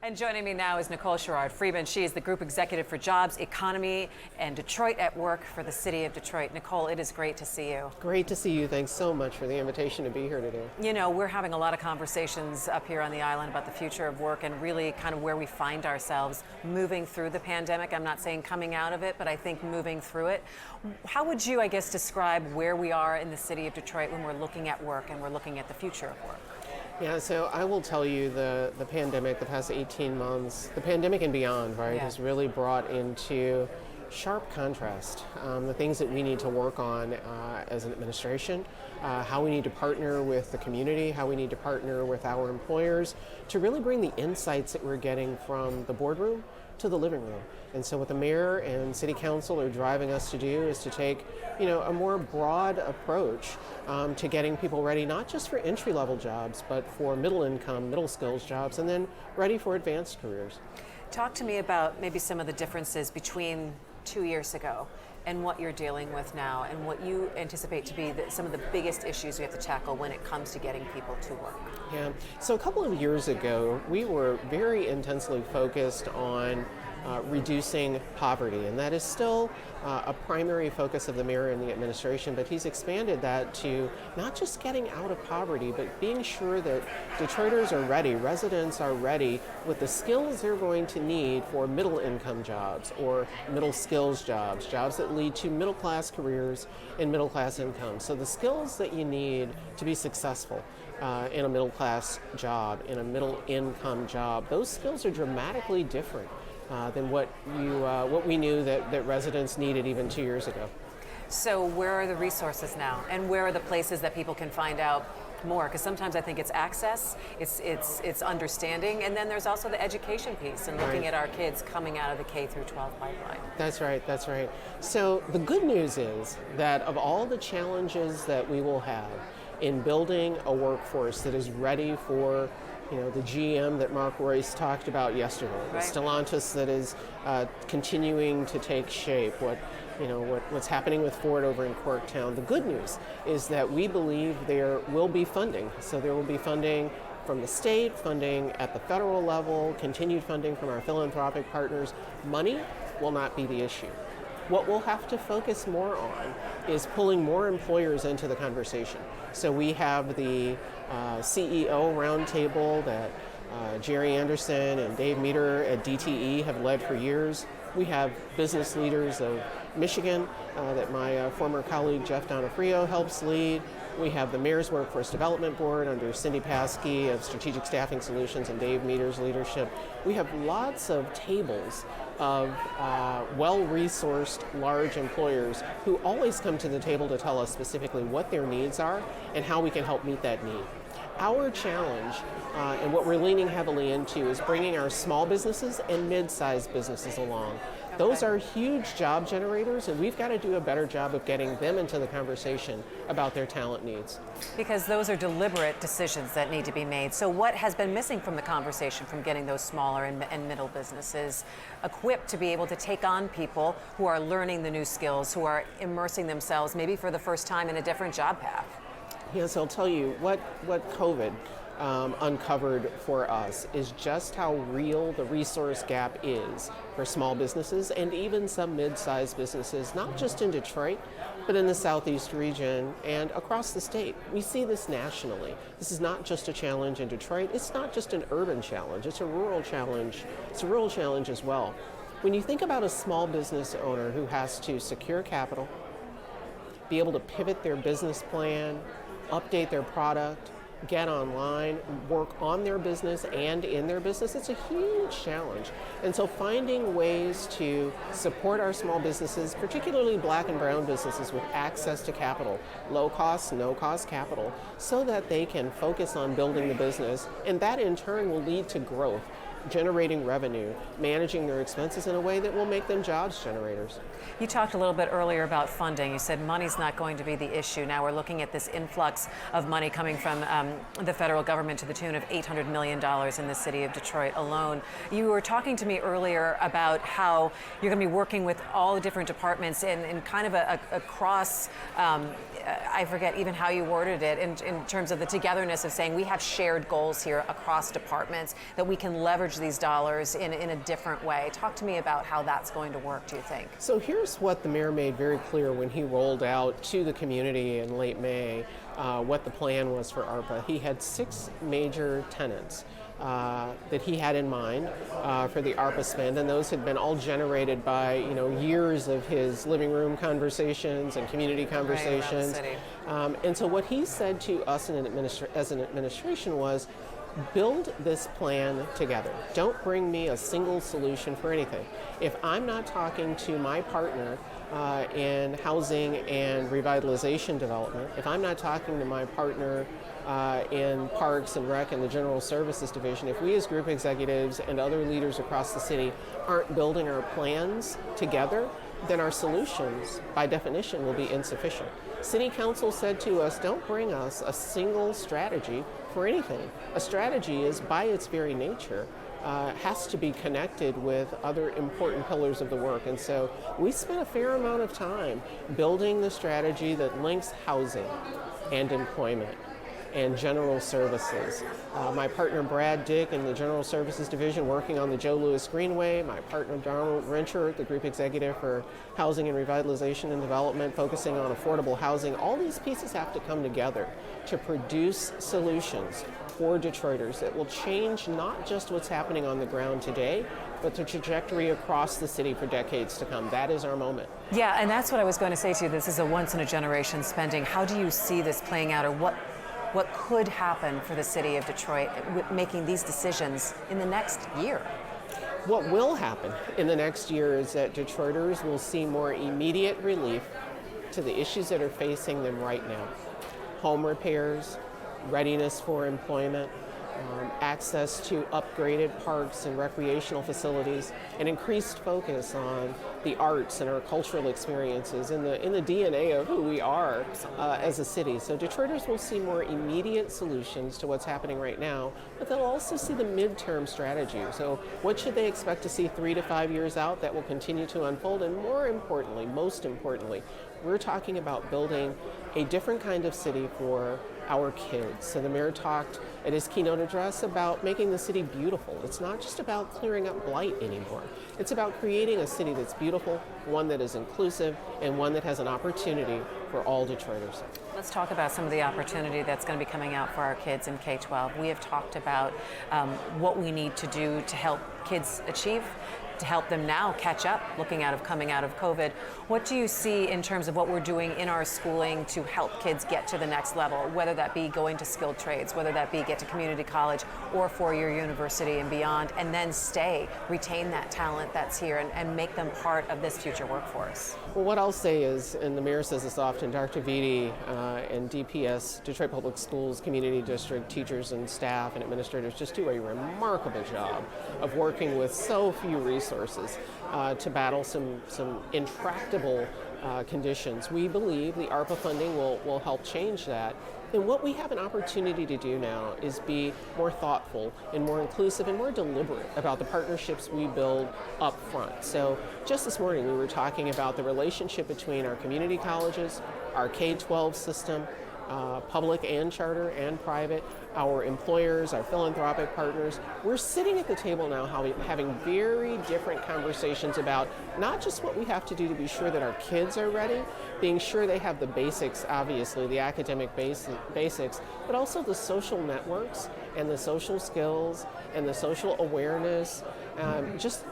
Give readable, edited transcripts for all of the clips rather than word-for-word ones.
And joining me now is Nicole Sherard-Freeman. She is the Group Executive for Jobs, Economy, and Detroit at Work for the City of Detroit. Nicole, it is great to see you. Great to see you. Thanks so much for the invitation to be here today. You know, we're having a lot of conversations up here on the island about the future of work and really kind of where we find ourselves moving through the pandemic. I'm not saying coming out of it, but I think moving through it. How would you, I guess, describe where we are in the City of Detroit when we're looking at work and we're looking at the future of work? Yeah, so I will tell you the pandemic, the past 18 months, the pandemic and beyond, right, has really brought into sharp contrast the things that we need to work on as an administration, how we need to partner with the community, how we need to partner with our employers to really bring the insights that we're getting from the boardroom to the living room. And so what the mayor and city council are driving us to do is to take, a more broad approach to getting people ready, not just for entry-level jobs, but for middle income, middle skills jobs, and then ready for advanced careers. Talk to me about maybe some of the differences between 2 years ago and what you're dealing with now and what you anticipate to be some of the biggest issues we have to tackle when it comes to getting people to work. Yeah, so a couple of years ago, we were very intensely focused on reducing poverty, and that is still a primary focus of the mayor and the administration, but he's expanded that to not just getting out of poverty, but being sure that Detroiters are ready, residents are ready with the skills they're going to need for middle income jobs or middle skills jobs, jobs that lead to middle class careers and middle class income. So the skills that you need to be successful in a middle class job, in a middle income job, those skills are dramatically different than what we knew that residents needed even 2 years ago. So where are the resources now, and where are the places that people can find out more? Because sometimes I think it's access, it's understanding, and then there's also the education piece and looking at our kids coming out of the K through 12 pipeline. That's right. So the good news is that of all the challenges that we will have in building a workforce that is ready for the GM that Mark Royce talked about yesterday, the Stellantis that is continuing to take shape, what's happening with Ford over in Corktown. The good news is that we believe there will be funding. So there will be funding from the state, funding at the federal level, continued funding from our philanthropic partners. Money will not be the issue. What we'll have to focus more on is pulling more employers into the conversation. So we have the CEO roundtable that Jerry Anderson and Dave Meter at DTE have led for years. We have business leaders of Michigan that my former colleague Jeff Donofrio helps lead. We have the Mayor's Workforce Development Board under Cindy Paskey of Strategic Staffing Solutions and Dave Meter's leadership. We have lots of tables of well-resourced large employers who always come to the table to tell us specifically what their needs are and how we can help meet that need. Our challenge and what we're leaning heavily into is bringing our small businesses and mid-sized businesses along. Those are huge job generators, and we've got to do a better job of getting them into the conversation about their talent needs. Because those are deliberate decisions that need to be made. So what has been missing from the conversation from getting those smaller and middle businesses equipped to be able to take on people who are learning the new skills, who are immersing themselves maybe for the first time in a different job path? Yes, I'll tell you what COVID uncovered for us is just how real the resource gap is for small businesses and even some mid-sized businesses, not just in Detroit, but in the Southeast region and across the state. We see this nationally. This is not just a challenge in Detroit. It's not just an urban challenge. It's a rural challenge. It's a rural challenge as well. When you think about a small business owner who has to secure capital, be able to pivot their business plan, update their product, get online, work on their business and in their business, it's a huge challenge. And so finding ways to support our small businesses, particularly black and brown businesses with access to capital, low cost, no cost capital, so that they can focus on building the business, and that in turn will lead to growth, generating revenue, managing their expenses in a way that will make them jobs generators. You talked a little bit earlier about funding. You said money's not going to be the issue. Now we're looking at this influx of money coming from the federal government to the tune of $800 million in the city of Detroit alone. You were talking to me earlier about how you're going to be working with all the different departments in kind of a cross, I forget even how you worded it, in terms of the togetherness of saying we have shared goals here across departments that we can leverage leverage these dollars in a different way. Talk to me about how that's going to work, do you think? So here's what the mayor made very clear when he rolled out to the community in late May what the plan was for ARPA. He had 6 major tenets that he had in mind for the ARPA spend, and those had been all generated by years of his living room conversations and community conversations. And so what he said to us as an administration was, build this plan together. Don't bring me a single solution for anything. If I'm not talking to my partner in housing and revitalization development, if I'm not talking to my partner in Parks and Rec and the General Services Division, if we as group executives and other leaders across the city aren't building our plans together, then our solutions, by definition, will be insufficient. City Council said to us, don't bring us a single strategy for anything. A strategy is, by its very nature, has to be connected with other important pillars of the work. And so we spent a fair amount of time building the strategy that links housing and employment and general services. My partner Brad Dick in the General Services Division working on the Joe Louis Greenway, my partner Donald Rencher, the Group Executive for Housing and Revitalization and Development, focusing on affordable housing. All these pieces have to come together to produce solutions for Detroiters that will change not just what's happening on the ground today, but the trajectory across the city for decades to come. That is our moment. Yeah, and that's what I was going to say to you. This is a once-in-a-generation spending. How do you see this playing out, or what could happen for the city of Detroit with making these decisions in the next year? What will happen in the next year is that Detroiters will see more immediate relief to the issues that are facing them right now. Home repairs, readiness for employment, access to upgraded parks and recreational facilities, an increased focus on the arts and our cultural experiences in the DNA of who we are as a city. So Detroiters will see more immediate solutions to what's happening right now, but they'll also see the midterm strategy. So what should they expect to see 3 to 5 years out that will continue to unfold? And more importantly, most importantly, we're talking about building a different kind of city for our kids. So the mayor talked at his keynote address about making the city beautiful. It's not just about clearing up blight anymore. It's about creating a city that's beautiful, one that is inclusive, and one that has an opportunity for all Detroiters. Let's talk about some of the opportunity that's going to be coming out for our kids in K-12. We have talked about what we need to do to help kids achieve, to help them now catch up, coming out of COVID. What do you see in terms of what we're doing in our schooling to help kids get to the next level, whether that be going to skilled trades, whether that be get to community college or four-year university and beyond, and then retain that talent that's here and make them part of this future workforce? Well, what I'll say is, and the mayor says this often, Dr. Vitti and DPS, Detroit Public Schools Community District teachers and staff and administrators just do a remarkable job of working with so few resources to battle some intractable conditions. We believe the ARPA funding will help change that. And what we have an opportunity to do now is be more thoughtful and more inclusive and more deliberate about the partnerships we build up front. So just this morning we were talking about the relationship between our community colleges, our K-12 system, public and charter and private, our employers, our philanthropic partners. We're sitting at the table now having very different conversations about not just what we have to do to be sure that our kids are ready, being sure they have the basics, obviously, the academic basics, but also the social networks and the social skills and the social awareness, just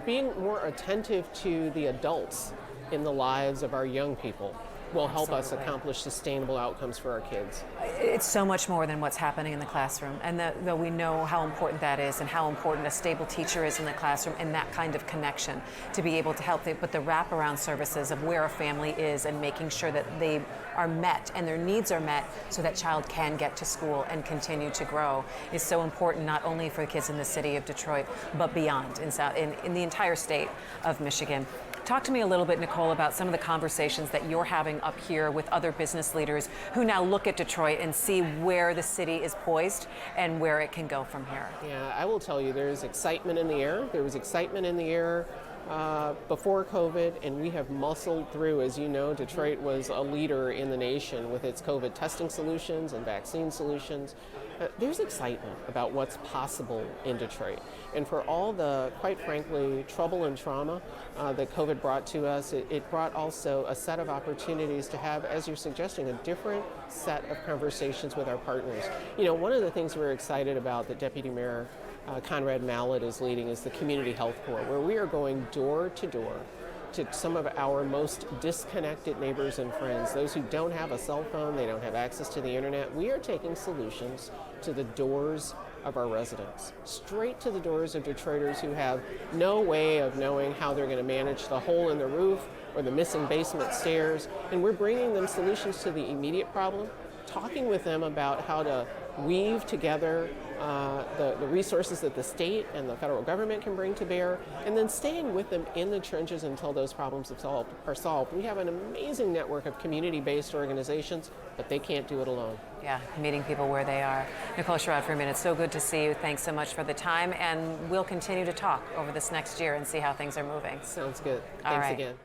being more attentive to the adults in the lives of our young people will help us accomplish sustainable outcomes for our kids. It's so much more than what's happening in the classroom, and though we know how important that is and how important a stable teacher is in the classroom and that kind of connection to be able to help, but the wraparound services of where a family is and making sure that they are met and their needs are met so that child can get to school and continue to grow is so important, not only for the kids in the city of Detroit, but beyond in the entire state of Michigan. Talk to me a little bit, Nicole, about some of the conversations that you're having up here with other business leaders who now look at Detroit and see where the city is poised and where it can go from here. Yeah, I will tell you, there's excitement in the air. There was excitement in the air before COVID, and we have muscled through. As you know, Detroit was a leader in the nation with its COVID testing solutions and vaccine solutions. There's excitement about what's possible in Detroit. And for all the, quite frankly, trouble and trauma that COVID brought to us, it brought also a set of opportunities to have, as you're suggesting, a different set of conversations with our partners. You know, one of the things we're excited about that Deputy Mayor Conrad Mallett is leading is the Community Health Corps, where we are going door to door to some of our most disconnected neighbors and friends, those who don't have a cell phone, they don't have access to the internet. We are taking solutions to the doors of our residents, straight to the doors of Detroiters who have no way of knowing how they're going to manage the hole in the roof or the missing basement stairs. And we're bringing them solutions to the immediate problem, talking with them about how to weave together the resources that the state and the federal government can bring to bear, and then staying with them in the trenches until those problems are solved. We have an amazing network of community-based organizations, but they can't do it alone. Yeah, meeting people where they are. Nicole Sherard-Freeman, it's so good to see you. Thanks so much for the time, and we'll continue to talk over this next year and see how things are moving. Sounds good. All Thanks right. again.